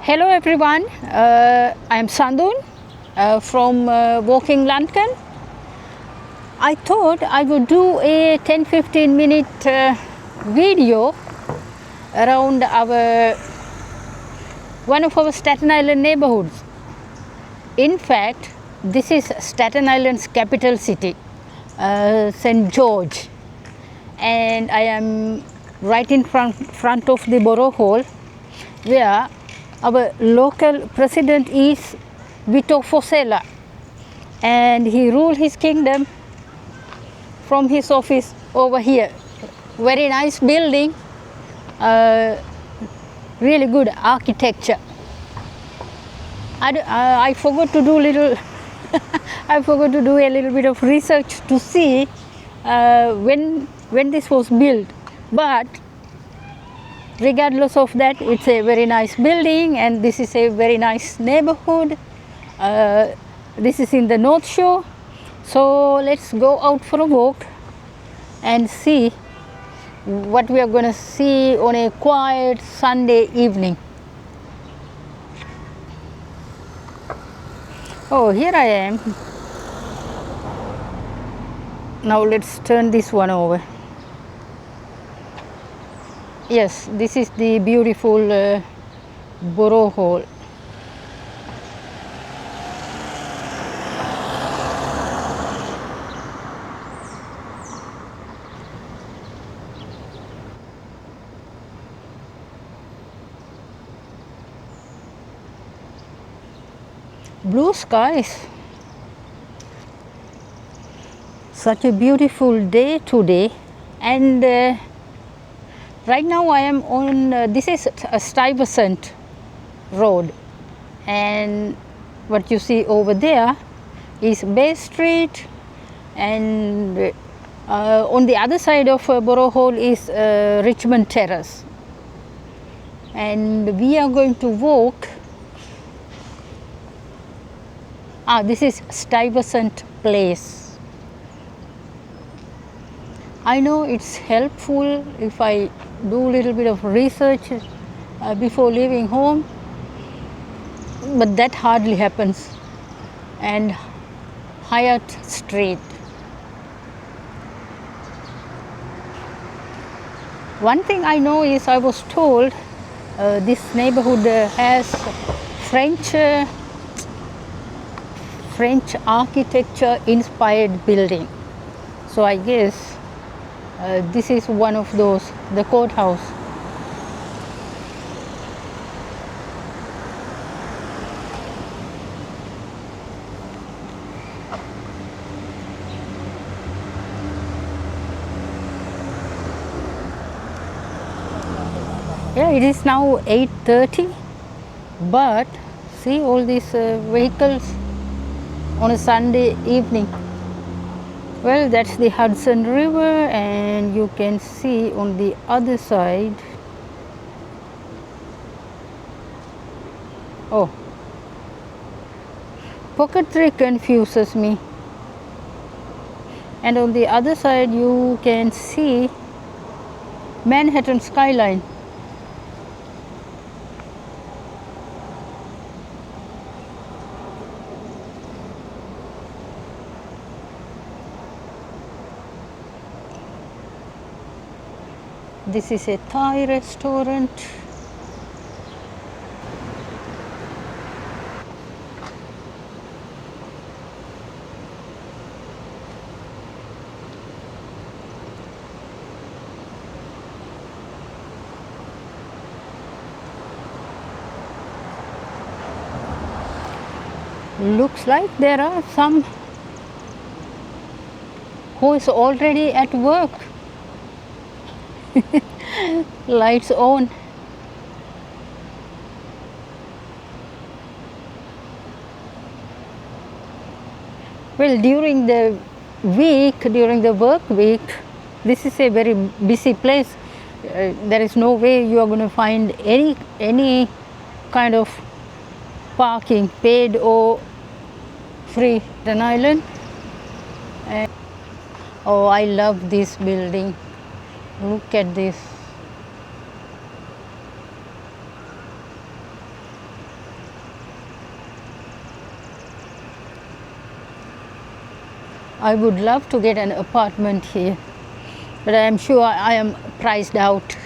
Hello everyone, I am Sandun from Walking London. I thought I would do a 10-15 minute video around one of our Staten Island neighborhoods. In fact, this is Staten Island's capital city, St. George, and I am right in front of the Boro Hall, where our local president is Vito Fossella, and he ruled his kingdom from his office over here. Very nice building, really good architecture. I forgot to do I forgot to do a little bit of research to see when this was built, but regardless of that, it's a very nice building, and this is a very nice neighborhood. This is in the North Shore, so let's go out for a walk and see what we are going to see on a quiet Sunday evening. Oh, here I am. Now let's turn this one over. Yes, this is the beautiful Boro Hall. Blue skies. Such a beautiful day today, and right now I am on, this is a Stuyvesant Road, and what you see over there is Bay Street, and on the other side of Boro Hall is Richmond Terrace, and we are going to walk. This is Stuyvesant Place. I know it's helpful if I do a little bit of research before leaving home, but that hardly happens. And Hyatt Street. One thing I know is I was told this neighborhood has French architecture inspired building. So I guess this is one of those, the courthouse. Yeah, it is now 8:30, but see all these vehicles on a Sunday evening. Well, that's the Hudson River, and you can see on the other side, oh, Pocketry confuses me, and on the other side you can see Manhattan Skyline. This is a Thai restaurant. Looks like there are some who is already at work. Lights on. Well, during the work week, this is a very busy place. There is no way you are going to find any kind of parking, paid or free, Staten Island. And oh, I love this building. Look at this. I would love to get an apartment here, but I am sure I am priced out.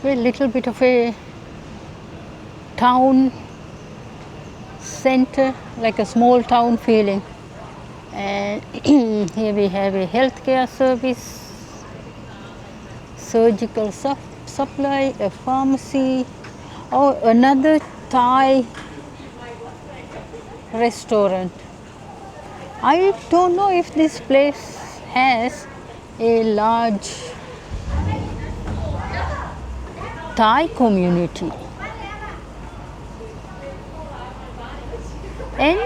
A little bit of a town center, like a small town feeling. And here we have a healthcare service, surgical supply, a pharmacy, oh, another Thai restaurant. I don't know if this place has a large Thai community. And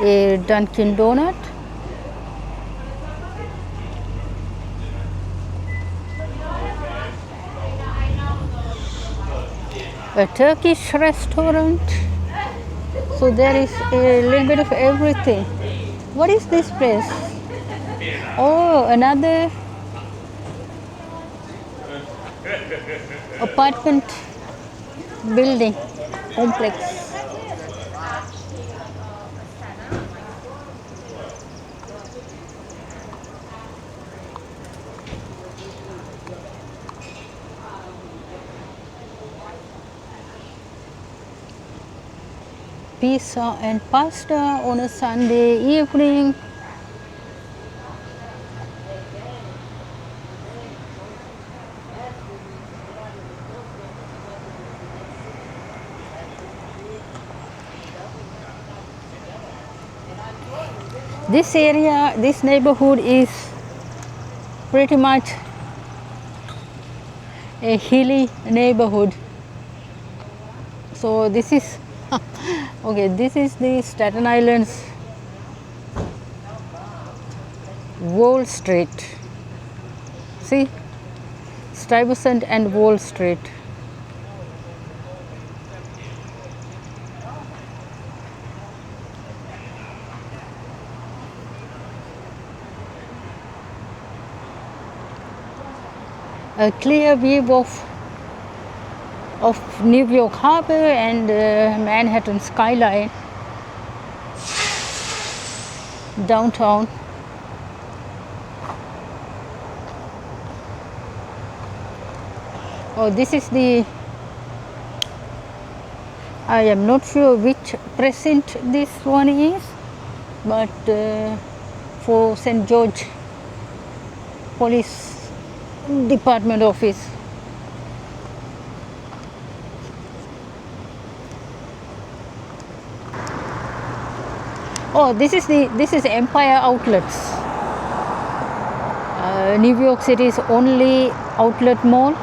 a Dunkin' Donut. A Turkish restaurant. So there is a little bit of everything. What is this place? Oh, another apartment building complex. Pizza and pasta on a Sunday evening. This area, this neighborhood is pretty much a hilly neighborhood. So this is okay, this is the Staten Island's Wall Street. See, Stuyvesant and Wall Street. A clear view of New York Harbor and Manhattan Skyline downtown. Oh, this is the, I am not sure which precinct this one is, but for St. George Police Department office. Oh, this is Empire Outlets, New York City's only outlet mall,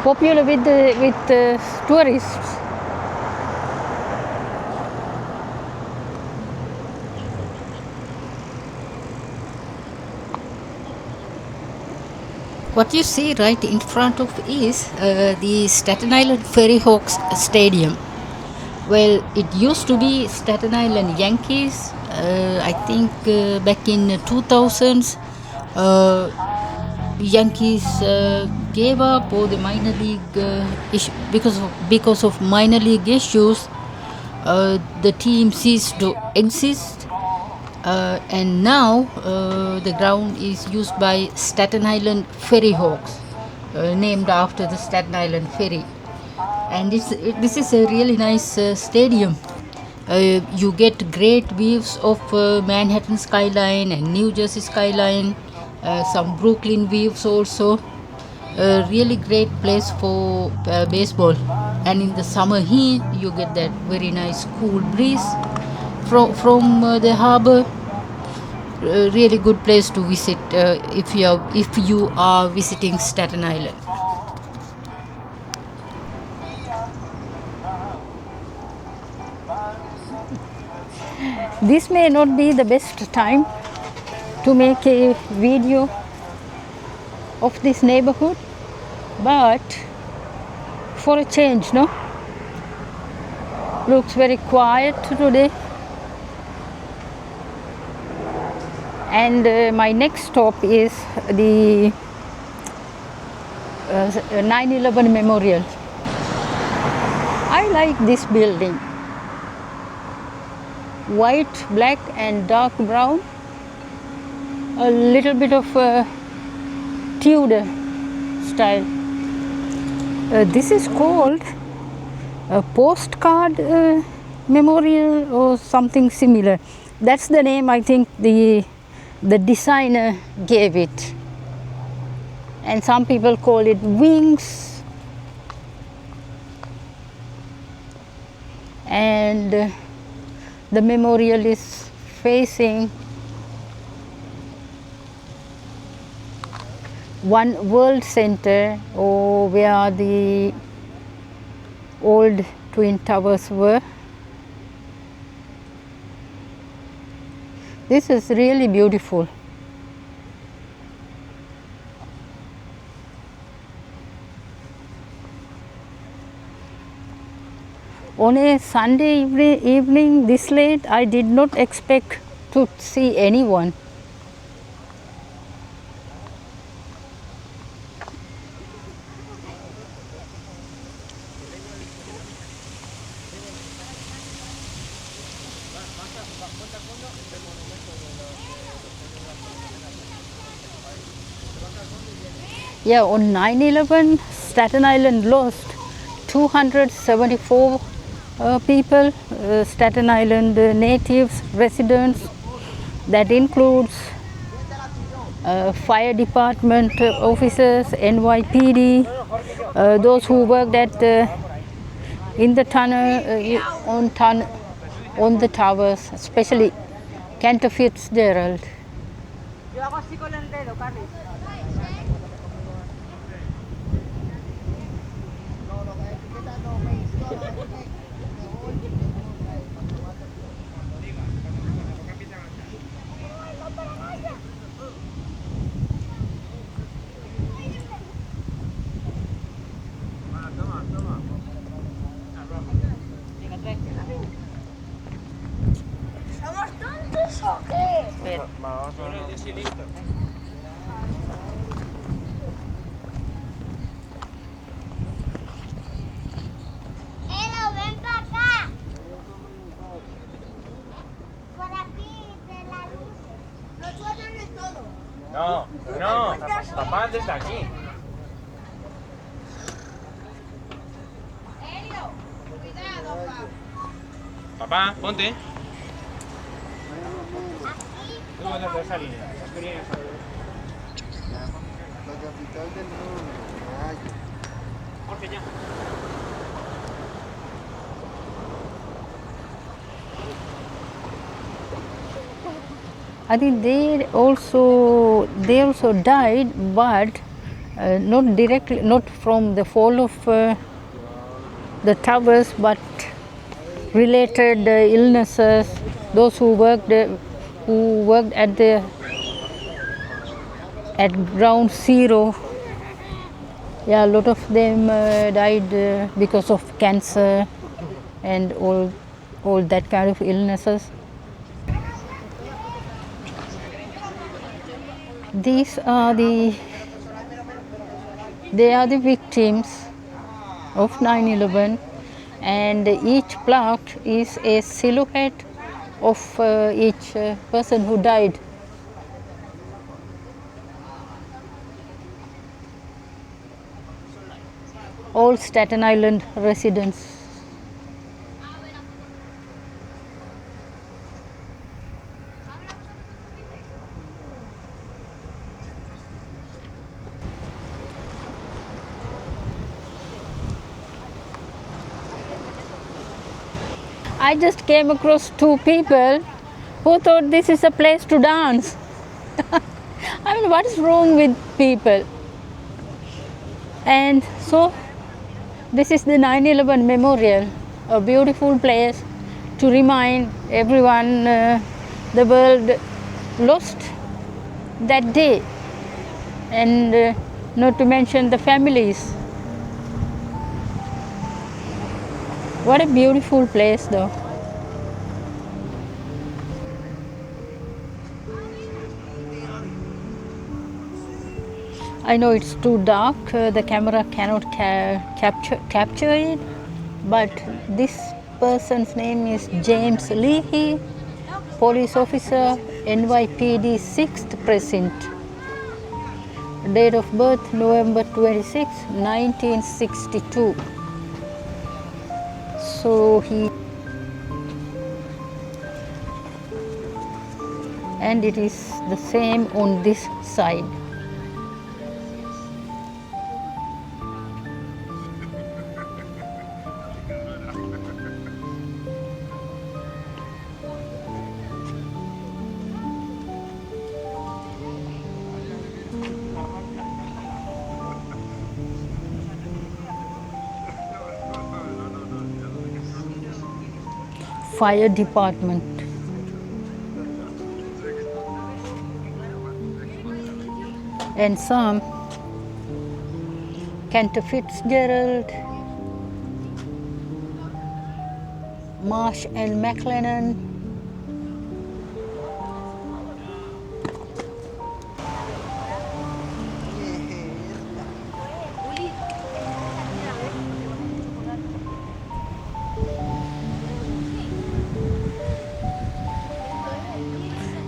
popular with tourists. What you see right in front of is the Staten Island Ferry Stadium. Well, it used to be Staten Island Yankees. I think back in 2000s, Yankees gave up, or the minor league because of minor league issues, the team ceased to exist. And now the ground is used by Staten Island Ferry Hawks, named after the Staten Island Ferry. And this is a really nice stadium. You get great views of Manhattan Skyline and New Jersey Skyline, some Brooklyn views also. A really great place for baseball. And in the summer heat, you get that very nice cool breeze from the harbor. Really good place to visit if you are visiting Staten Island. This may not be the best time to make a video of this neighborhood, but for a change, no? Looks very quiet today. And my next stop is the 9/11 Memorial. I like this building. White, black and dark brown. A little bit of Tudor style. This is called a postcard memorial or something similar. That's the name I think the designer gave it. And some people call it wings. And the memorial is facing One World Center, or where the old twin towers were. This is really beautiful. On a Sunday evening this late, I did not expect to see anyone. Yeah, on 9/11, Staten Island lost 274 people, Staten Island natives, residents. That includes fire department officers, NYPD, those who worked at in the tunnel, on the towers, especially Cantor Fitzgerald. No, no, papá desde aquí. Papá, ponte. Tú vas a esa línea. La capital del mundo. Ay. Jorge, ya. I think they also died, but not directly, not from the fall of the towers, but related illnesses. Those who worked at ground zero. Yeah, a lot of them died because of cancer and all that kind of illnesses. They are the victims of 9/11, and each plaque is a silhouette of each person who died. All Staten Island residents. I just came across two people who thought this is a place to dance. I mean, what is wrong with people? And so, this is the 9/11 Memorial, a beautiful place to remind everyone the world lost that day, and not to mention the families. What a beautiful place though. I know it's too dark, the camera cannot capture it, but this person's name is James Leahy, police officer, NYPD 6th precinct. Date of birth November 26, 1962. So he, and it is the same on this side. Fire department. And some Cantor Fitzgerald, Marsh and McLennan,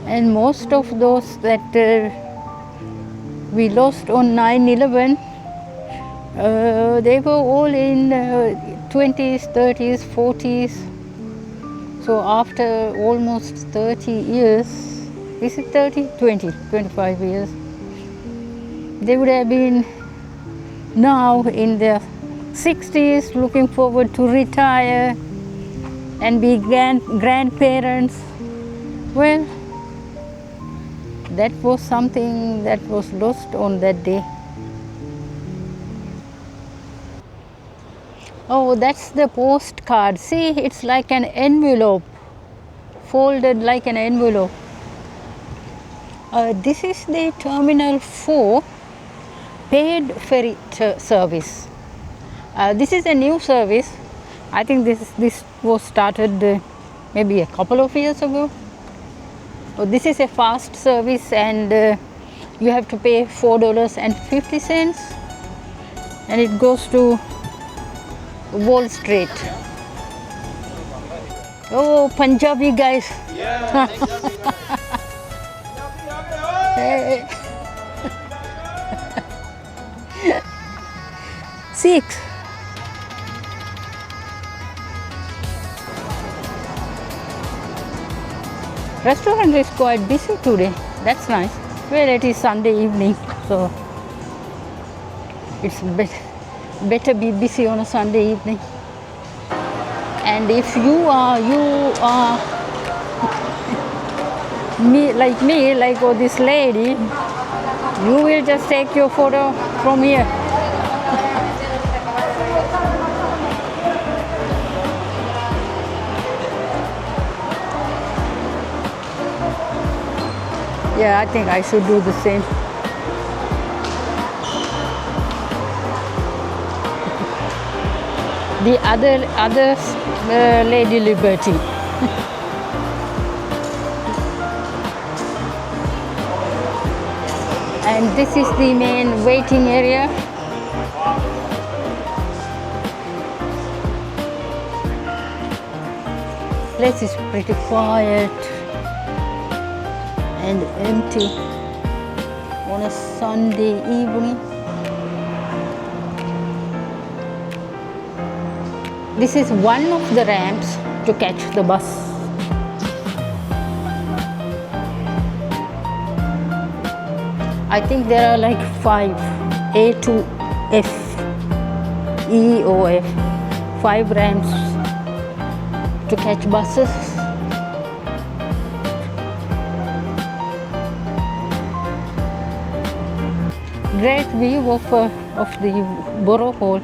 and most of those that we lost on 9/11, they were all in 20s, 30s, 40s. So after almost 30 years, is it 30? 20, 25 years, they would have been now in their 60s, looking forward to retire and be grandparents. Well, that was something that was lost on that day. Oh, that's the postcard. See, it's like an envelope, folded like an envelope. This is the Terminal 4 paid ferry service. This is a new service. I think this was started maybe a couple of years ago. So this is a fast service, and you have to pay $4.50, and it goes to Wall Street. Oh, Punjabi guys. Yeah. Hey. 6. Restaurant is quite busy today. That's nice. Well, it is Sunday evening, so it's better be busy on a Sunday evening. And if you are like me, like this lady, you will just take your photo from here. Yeah, I think I should do the same. The other Lady Liberty. And this is the main waiting area. Place is pretty quiet and empty on a Sunday evening. This is one of the ramps to catch the bus. I think there are like 5, A to F, E O F, 5 ramps to catch buses. Great view of the Boro Hall.